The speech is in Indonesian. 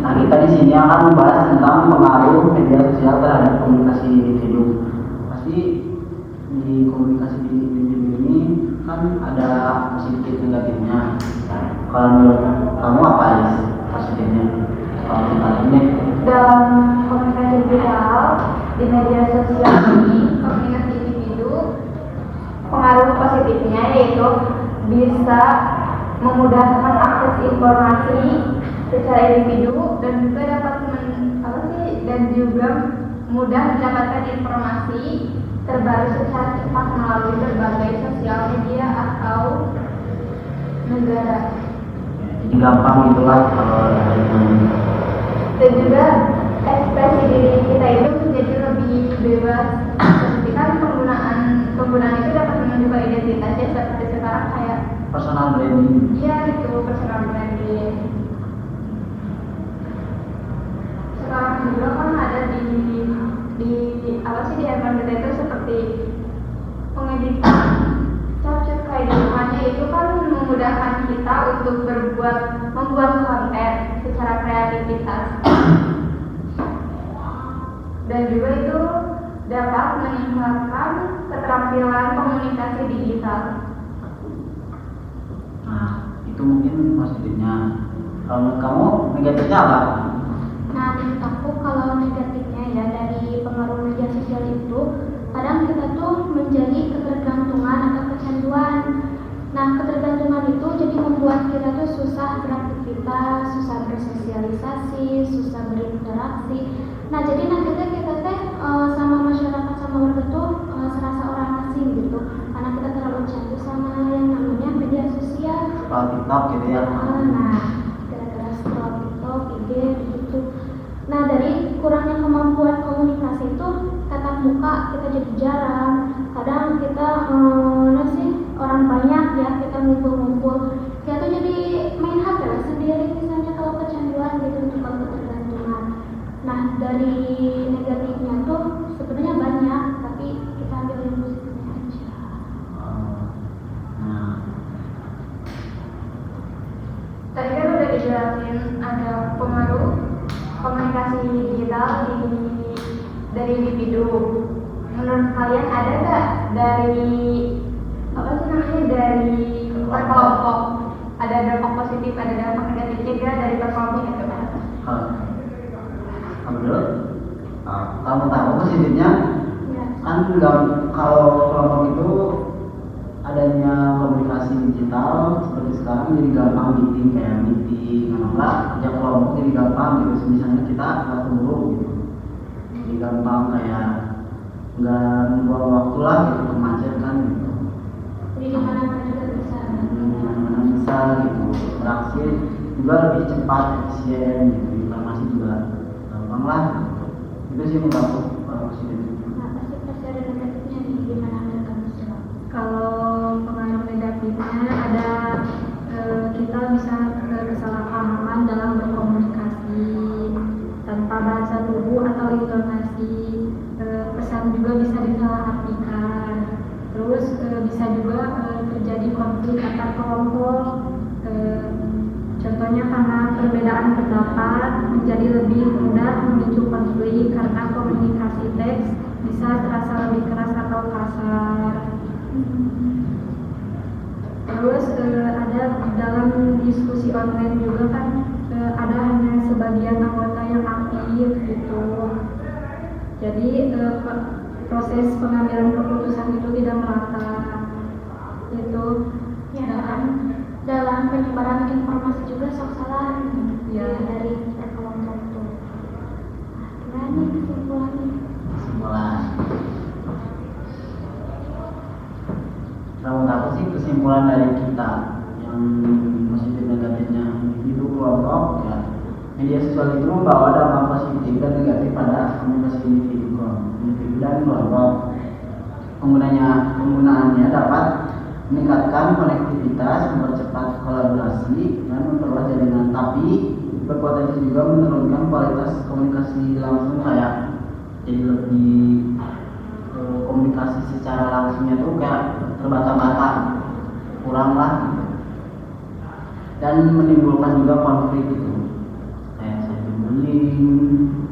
Nah, kita di sini akan membahas tentang pengaruh media sosial terhadap komunikasi individu. Pasti di komunikasi individu ini kan ada positif negatifnya. Kalau menurut kamu apa ya positifnya? Kalau kita ini dalam komunikasi digital di media sosial ini, komunikasi individu pengaruh positifnya yaitu bisa memudahkan akses informasi secara individu dan juga dapat dan juga mudah mendapatkan informasi terbaru secara cepat melalui berbagai sosial media atau negara. jadi gampang gitulah kalau Dan juga ekspresi diri kita itu menjadi lebih bebas. Seperti kan penggunaan itu dapat menunjukkan identitasnya seperti sekarang kayak personal branding. iya itu personal branding. Sekarang juga kan ada di handphone kita itu seperti pengeditan capture kehidupannya itu kan memudahkan kita untuk membuat konten secara kreativitas dan juga itu dapat meningkatkan keterampilan komunikasi digital. Nah, itu mungkin positifnya. Kalau menurut kamu negatifnya apa? Nah, menurut aku kalau negatifnya ya dari pengaruh media sosial itu kadang kita tuh menjadi ketergantungan atau kecanduan. Nah, ketergantungan itu jadi membuat kita tuh susah beraktivitas, susah bersosialisasi, susah berinteraksi. Nah, jadi nantinya kita teh sama masyarakat sama warga tuh serasa orang asing gitu karena kita terlalu candu sama yang namanya media sosial. Kalau TikTok gitu ya. Nah, gara-gara scroll TikTok, IG gitu. Nah, dari kurangnya kemampuan komunikasi itu tatap muka kita jadi jarang. Kadang kita orang banyak ya kita ngumpul-ngumpul. Kita tuh jadi main HP lah sendiri misalnya kalau kecanduan gitu untuk ketergantungan. Nah, dari negatifnya tuh sebenarnya banyak, tapi kita ambil yang positifnya aja. Nah, Tadi kan udah dijelasin ada pengaruh komunikasi digital dari individu. Menurut kalian ada nggak dari per kelompok? Ada dampak positif, ada dampak negatif juga dari per kelompok itu kan? menurut kamu tahu positifnya Ya. kan kalau kelompok itu adanya komunikasi digital seperti sekarang jadi gampang meeting enggak kerja kelompok jadi gampang gitu. Misalnya kita nggak ketemu gitu jadi gampang kayak nggak membuang waktu lah gitu macet kan gitu. Jadi di mana-mana juga bisa. Mana bisa gitu beraksi juga lebih cepat efisien gitu informasi juga gampang lah gitu. Itu sih menurut aku positif. Nah, pasti ada negatifnya nih, gimana menurut kamu semua? Kalau pengaruh negatifnya ada kita bisa kesalahpahaman dalam berkomunikasi tanpa bahasa tubuh atau intonasi, pesan juga bisa disalahartikan. Terus bisa juga terjadi konflik antar kelompok. Contohnya karena perbedaan pendapat menjadi lebih mudah memicu konflik karena komunikasi teks bisa terasa lebih keras atau kasar. Terus ada dalam diskusi online juga kan ada hanya sebagian anggota yang aktif gitu. Jadi proses pengambilan keputusan itu tidak merata. Itu Ya kan, dalam penyebaran informasi juga sok salah Ya. dari kelompok itu. Nah, gimana nih kesimpulannya? Kesimpulan menurut aku sih kesimpulan dari kita yang positif negatifnya individu kelompok ya media sosial itu membawa dampak positif dan negatif pada komunikasi individu dan kelompok. Penggunaannya dapat meningkatkan konektivitas, mempercepat kolaborasi dan memperluas jaringan, tapi berpotensi juga menurunkan kualitas komunikasi langsung kayak jadi lebih komunikasi secara langsungnya tuh kayak terbata-bata kurang lah gitu. Dan menimbulkan juga konflik gitu kayak saya juga sering